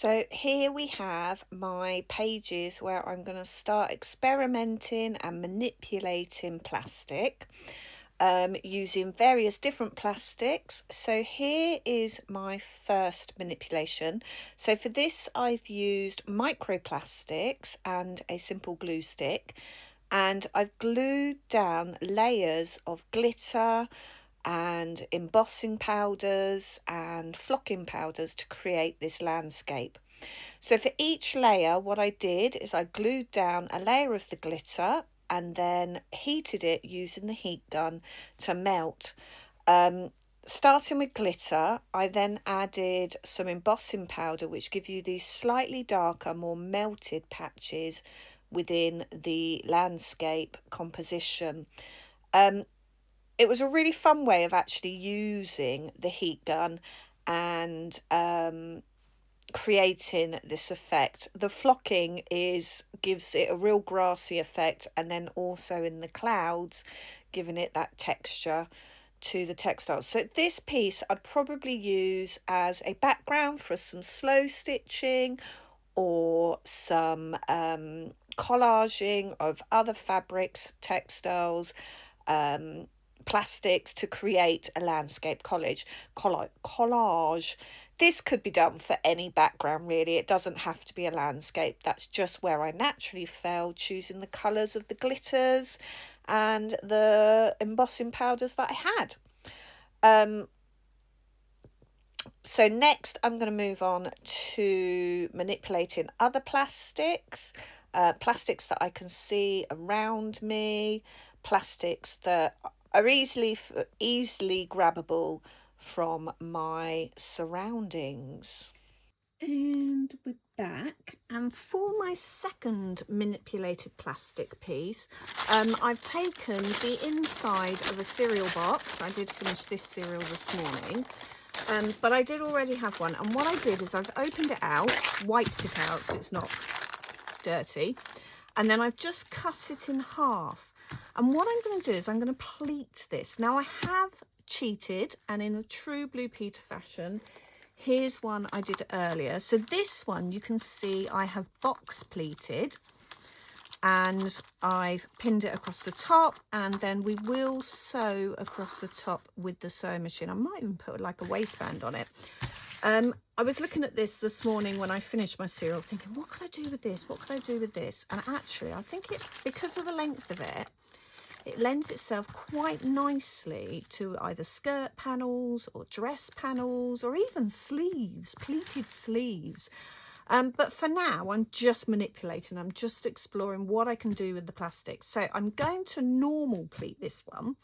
So here we have my pages where I'm going to start experimenting and manipulating plastic using various different plastics. So here is my first manipulation. So for this I've used microplastics and a simple glue stick, and I've glued down layers of glitter and embossing powders and flocking powders to create this landscape. So for each layer, what I did is I glued down a layer of the glitter and then heated it using the heat gun to melt. Starting with glitter, I then added some embossing powder, which give you these slightly darker, more melted patches within the landscape composition. It was a really fun way of actually using the heat gun and creating this effect. The flocking gives it a real grassy effect, and then also in the clouds giving it that texture to the textiles. So this piece I'd probably use as a background for some slow stitching or some collaging of other fabrics, textiles, plastics to create a landscape collage. This could be done for any background really. It doesn't have to be a landscape. That's just where I naturally fell, choosing the colours of the glitters and the embossing powders that I had. So next I'm going to move on to manipulating other plastics, plastics that I can see around me, plastics that are easily grabbable from my surroundings. And we're back, and for my second manipulated plastic piece, I've taken the inside of a cereal box. I did finish this cereal this morning, but I did already have one, and what I did is I've opened it out, wiped it out so it's not dirty, and then I've just cut it in half. And what I'm going to do is I'm going to pleat this. Now I have cheated, and in a true Blue Peter fashion, here's one I did earlier. So this one you can see I have box pleated, and I've pinned it across the top, and then we will sew across the top with the sewing machine. I might even put like a waistband on it. I was looking at this morning when I finished my cereal, thinking, what could I do with this? What could I do with this? And actually, I think it's because of the length of it, it lends itself quite nicely to either skirt panels or dress panels or even sleeves, pleated sleeves. But for now, I'm just manipulating. I'm just exploring what I can do with the plastic. So I'm going to normal pleat this one,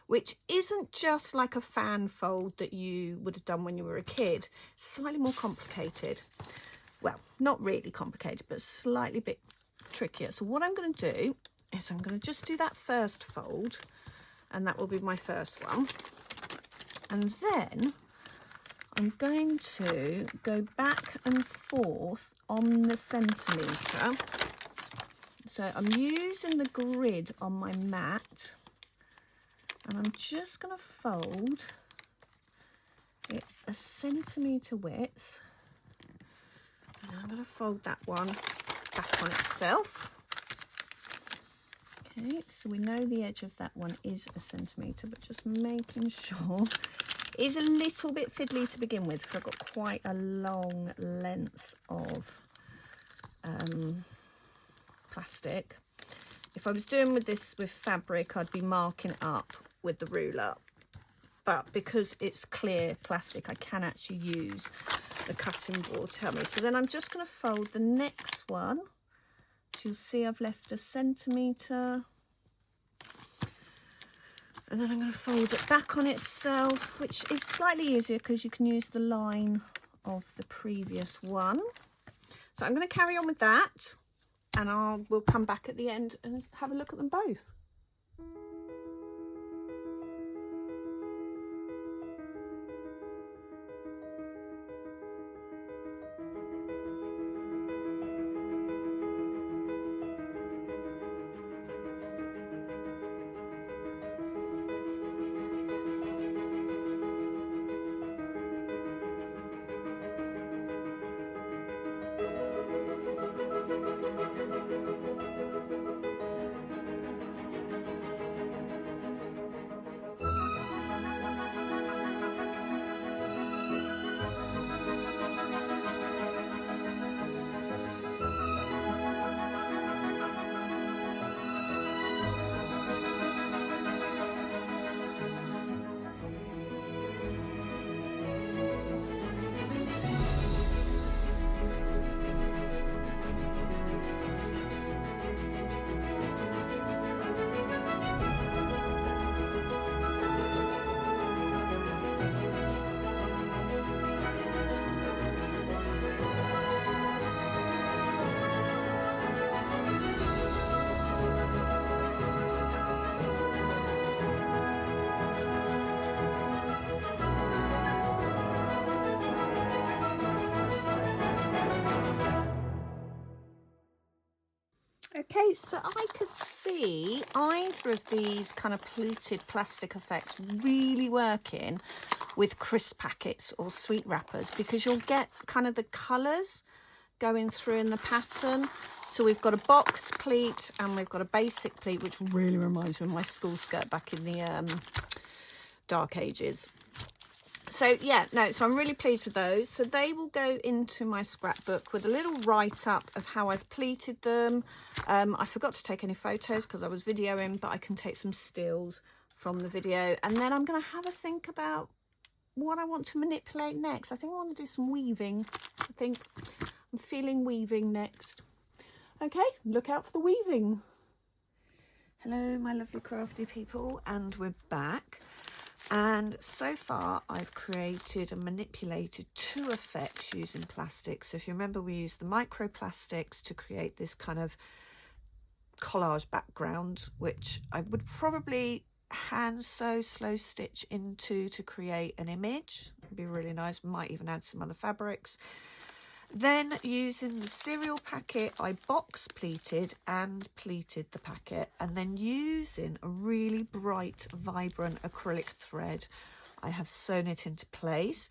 which isn't just like a fan fold that you would have done when you were a kid. Slightly more complicated. Well, not really complicated, but slightly a bit trickier. So what I'm going to do is I'm going to just do that first fold, and that will be my first one. And then I'm going to go back and forth on the centimetre. So I'm using the grid on my mat, and I'm just going to fold it a centimetre width. And I'm going to fold that one back on itself. Okay, so we know the edge of that one is a centimetre, but just making sure. It is a little bit fiddly to begin with because I've got quite a long length of plastic. If I was doing this with fabric, I'd be marking up with the ruler. But because it's clear plastic, I can actually use the cutting board to help me. So then I'm just going to fold the next one. So you'll see I've left a centimetre. And then I'm going to fold it back on itself, which is slightly easier because you can use the line of the previous one. So I'm going to carry on with that, and we'll come back at the end and have a look at them both. Okay, so I could see either of these kind of pleated plastic effects really working with crisp packets or sweet wrappers, because you'll get kind of the colours going through in the pattern. So we've got a box pleat and we've got a basic pleat, which really reminds me of my school skirt back in the dark ages. So yeah, no, so I'm really pleased with those. So they will go into my scrapbook with a little write-up of how I've pleated them. I forgot to take any photos because I was videoing, but I can take some stills from the video. And then I'm going to have a think about what I want to manipulate next. I think I want to do some weaving. I think I'm feeling weaving next. Okay, look out for the weaving. Hello, my lovely crafty people, and we're back. And so far I've created and manipulated 2 effects using plastic. So if you remember, we used the microplastics to create this kind of collage background, which I would probably hand sew, slow stitch into to create an image. It'd be really nice. Might even add some other fabrics. Then using the cereal packet, I box pleated and pleated the packet, and then using a really bright, vibrant acrylic thread, I have sewn it into place.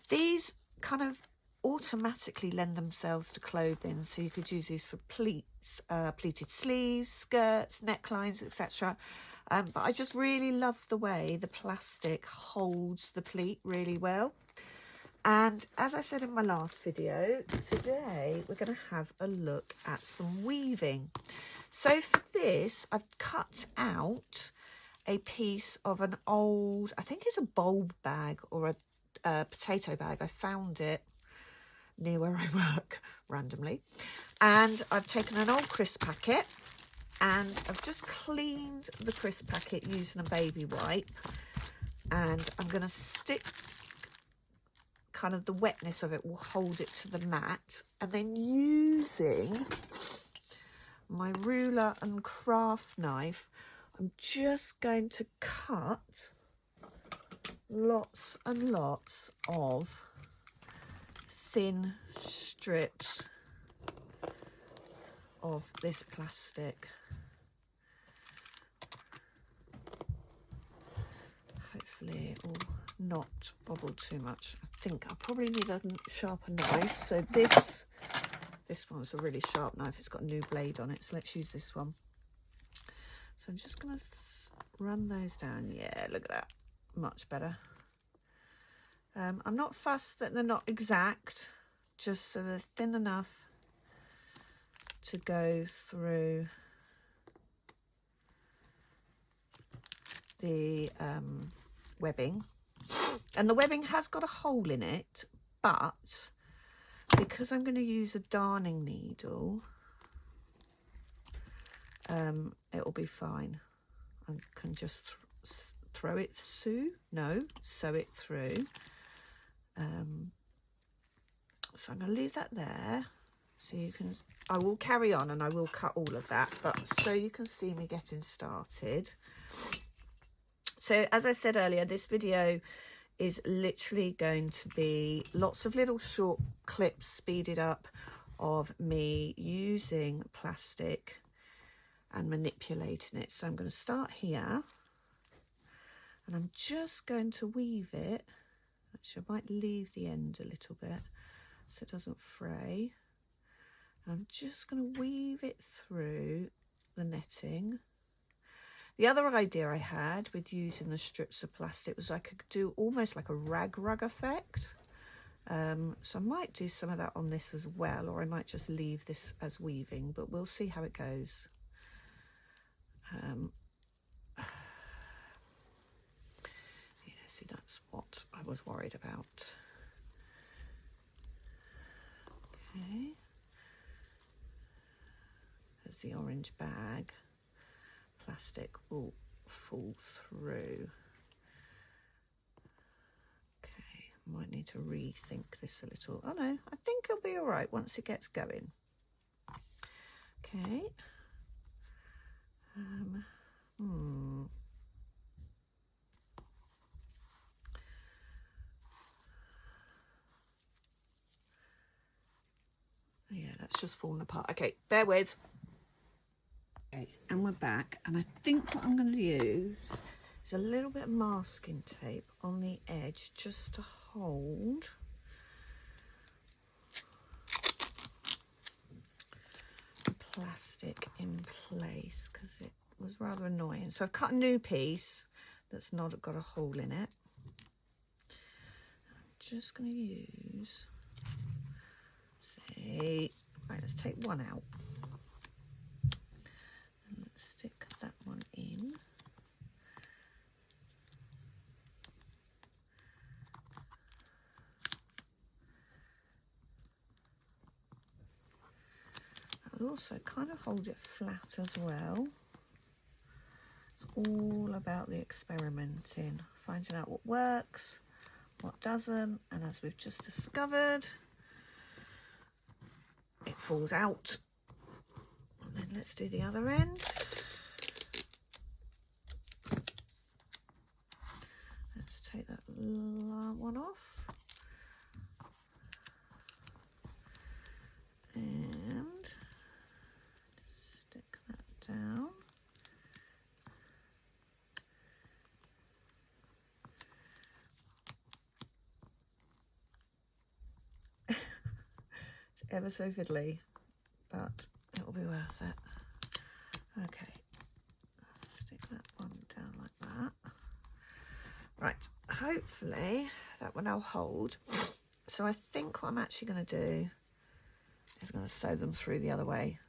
These kind of automatically lend themselves to clothing, so you could use these for pleats, pleated sleeves, skirts, necklines, etc. But I just really love the way the plastic holds the pleat really well. And as I said in my last video, today we're going to have a look at some weaving. So for this, I've cut out a piece of an old, I think it's a bulb bag or a potato bag. I found it near where I work randomly. And I've taken an old crisp packet and I've just cleaned the crisp packet using a baby wipe. And I'm going to stick kind of the wetness of it, will hold it to the mat, and then using my ruler and craft knife, I'm just going to cut lots and lots of thin strips of this plastic. Hopefully it will not bobble too much. I think I probably need a sharper knife. So this one's a really sharp knife. It's got a new blade on it. So let's use this one. So I'm just going to run those down. Yeah, look at that. Much better. I'm not fussed that they're not exact, just so they're thin enough to go through the webbing. And the webbing has got a hole in it, but because I'm going to use a darning needle, it'll be fine. I can just sew it through. So I'm going to leave that there. So you can, I will carry on and I will cut all of that, but so you can see me getting started. So as I said earlier, this video is literally going to be lots of little short clips speeded up of me using plastic and manipulating it. So I'm going to start here and I'm just going to weave it. Actually, I might leave the end a little bit so it doesn't fray. I'm just going to weave it through the netting. The other idea I had with using the strips of plastic was I could do almost like a rag effect. So I might do some of that on this as well, or I might just leave this as weaving, but we'll see how it goes. Yeah, see, that's what I was worried about. Okay. There's the orange bag. Plastic will fall through. Okay, might need to rethink this a little. Oh no, I think it'll be all right once it gets going. Okay. Yeah, that's just fallen apart. Okay, bear with. And we're back, and I think what I'm going to use is a little bit of masking tape on the edge just to hold the plastic in place, because it was rather annoying. So I've cut a new piece that's not got a hole in it. I'm just going to use, say, right, let's take one out. And let's stick that one in. I'll also kind of hold it flat as well. It's all about the experimenting, finding out what works, what doesn't, and as we've just discovered, it falls out. And then let's do the other end. Let's take that one off. And stick that down. It's ever so fiddly, but it'll be worth it. Okay, stick that one down like that. Right, hopefully that one will hold. So I think what I'm actually going to do is going to sew them through the other way.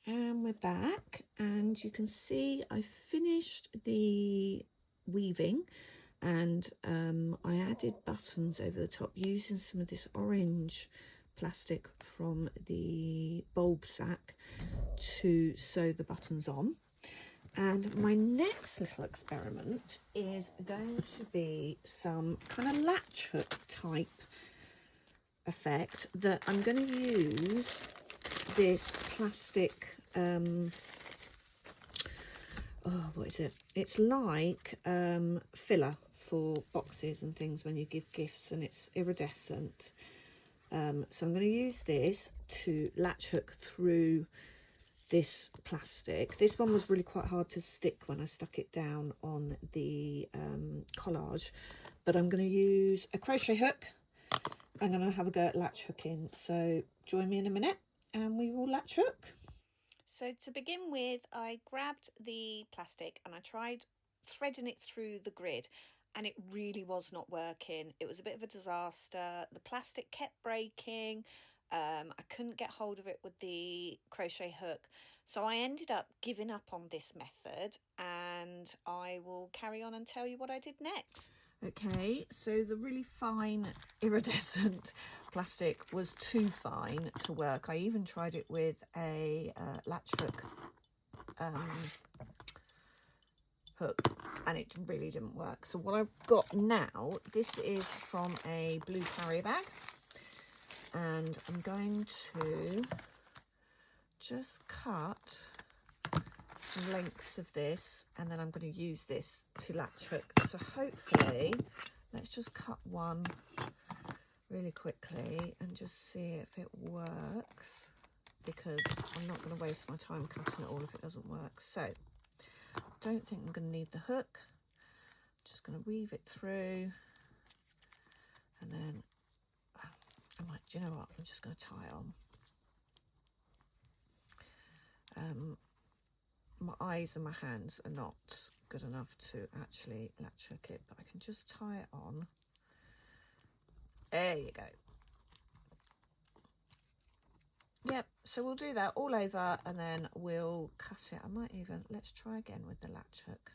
And we're back, and you can see I finished the weaving, and I added buttons over the top using some of this orange plastic from the bulb sack to sew the buttons on. And my next little experiment is going to be some kind of latch hook type effect that I'm going to use this plastic what is it? It's like filler for boxes and things when you give gifts, and it's iridescent. So I'm going to use this to latch hook through this plastic. This one was really quite hard to stick when I stuck it down on the collage, but I'm going to use a crochet hook. I'm going to have a go at latch hooking, so join me in a minute and we will latch hook. So to begin with, I grabbed the plastic and I tried threading it through the grid, and it really was not working. It was a bit of a disaster. The plastic kept breaking. I couldn't get hold of it with the crochet hook. So I ended up giving up on this method, and I will carry on and tell you what I did next. Okay, so the really fine iridescent plastic was too fine to work. I even tried it with a latch hook and it really didn't work. So what I've got now, this is from a blue carrier bag, and I'm going to just cut some lengths of this, and then I'm going to use this to latch hook. So hopefully, let's just cut one really quickly and just see if it works, because I'm not going to waste my time cutting it all if it doesn't work. So I don't think I'm going to need the hook. I'm just going to weave it through, and then I might, do you know what, I'm just going to tie it on. My eyes and my hands are not good enough to actually latch hook it, but I can just tie it on. There you go. Yep, so we'll do that all over and then we'll cut it. I might even, let's try again with the latch hook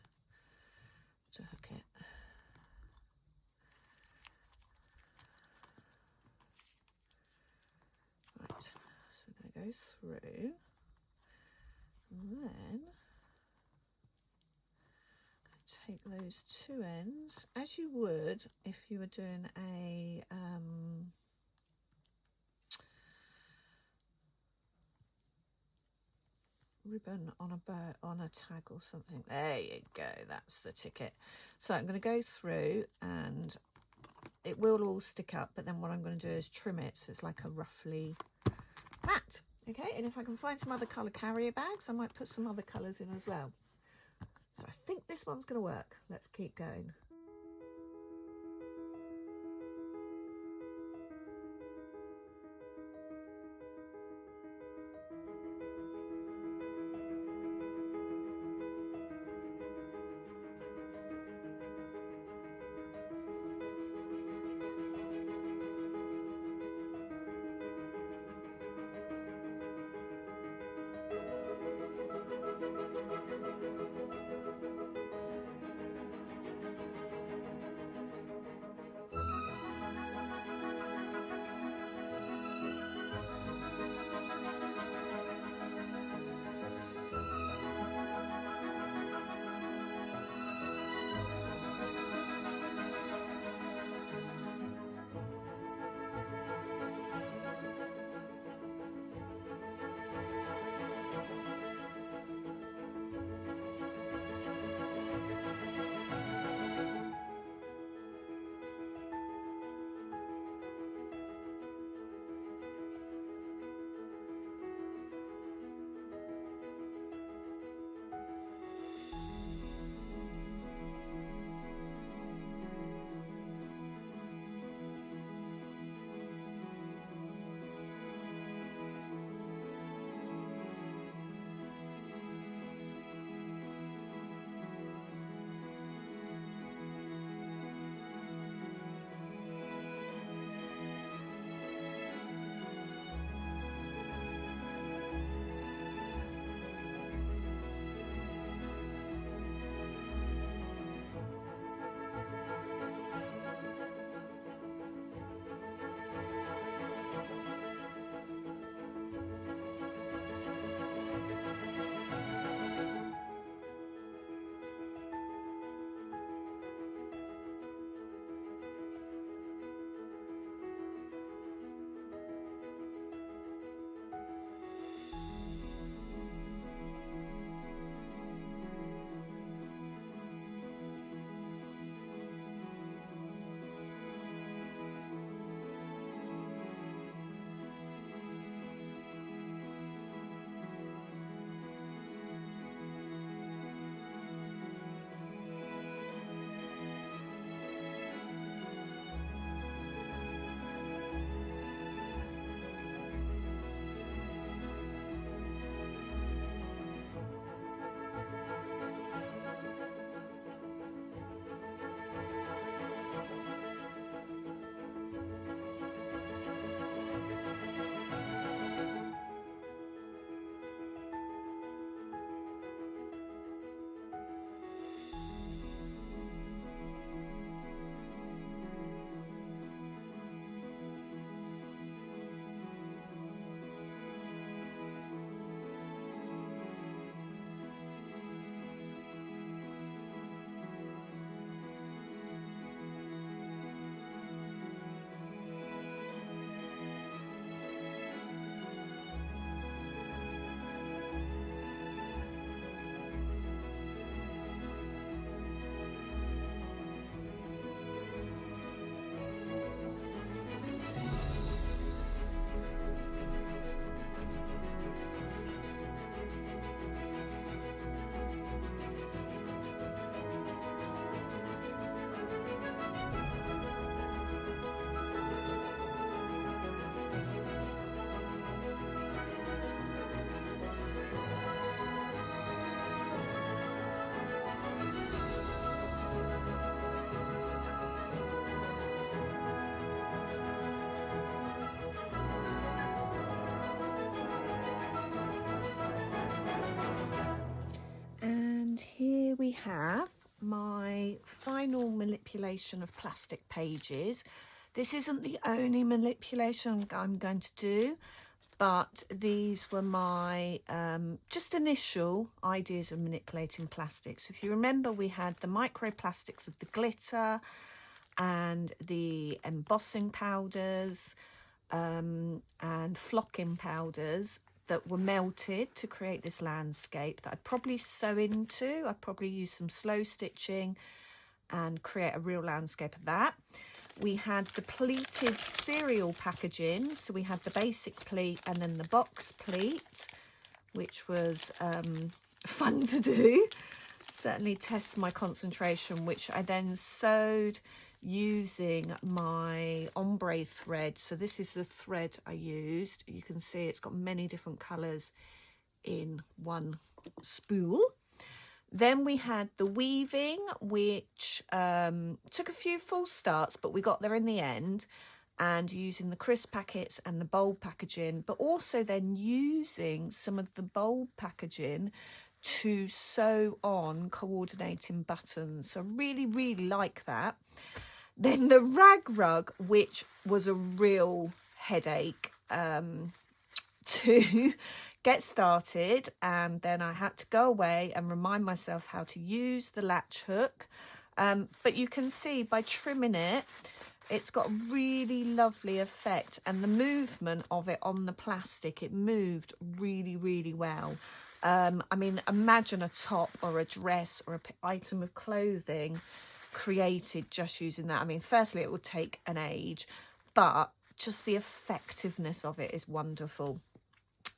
to hook it. Right, so we're going to go through, and then take those two ends, as you would if you were doing a ribbon on a bow, on a tag or something. There you go, that's the ticket. So I'm going to go through, and it will all stick up, but then what I'm going to do is trim it so it's like a roughly mat. Okay, and if I can find some other colour carrier bags, I might put some other colours in as well. So I think this one's going to work. Let's keep going. have my final manipulation of plastic pages. This isn't the only manipulation I'm going to do, but these were my just initial ideas of manipulating plastics. If you remember, we had the microplastics of the glitter and the embossing powders and flocking powders that were melted to create this landscape that I'd probably sew into. I'd probably use some slow stitching and create a real landscape of that. We had the pleated cereal packaging. So we had the basic pleat and then the box pleat, which was fun to do. Certainly test my concentration, which I then sewed using my ombre thread. So this is the thread I used. You can see it's got many different colours in one spool. Then we had the weaving, which took a few false starts, but we got there in the end, and using the crisp packets and the bold packaging, but also then using some of the bold packaging to sew on coordinating buttons. So really, really like that. Then the rag rug, which was a real headache to get started, and then I had to go away and remind myself how to use the latch hook. But you can see by trimming it, it's got a really lovely effect, and the movement of it on the plastic, it moved really, really well. I mean, imagine a top or a dress or an item of clothing created just using that. I mean, firstly, it would take an age, but just the effectiveness of it is wonderful.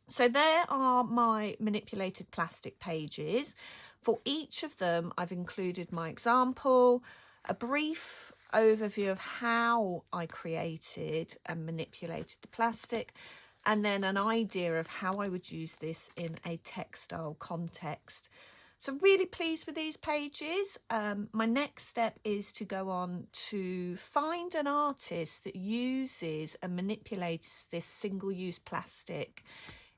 So there are my manipulated plastic pages. For each of them, I've included my example, a brief overview of how I created and manipulated the plastic, and then an idea of how I would use this in a textile context. So really pleased with these pages. My next step is to go on to find an artist that uses and manipulates this single-use plastic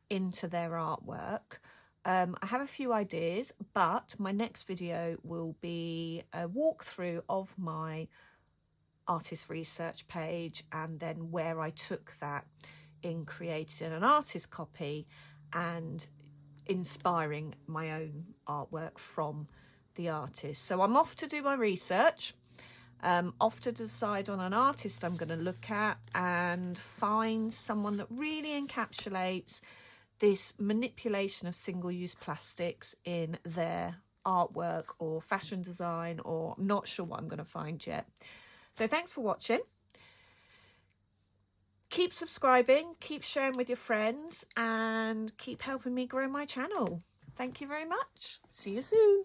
into their artwork. I have a few ideas, but my next video will be a walkthrough of my artist research page, and then where I took that in creating an artist copy and inspiring my own artwork from the artist. So I'm off to do my research, off to decide on an artist I'm going to look at and find someone that really encapsulates this manipulation of single-use plastics in their artwork or fashion design, or I'm not sure what I'm going to find yet. So thanks for watching. Keep subscribing, keep sharing with your friends, and keep helping me grow my channel. Thank you very much. See you soon.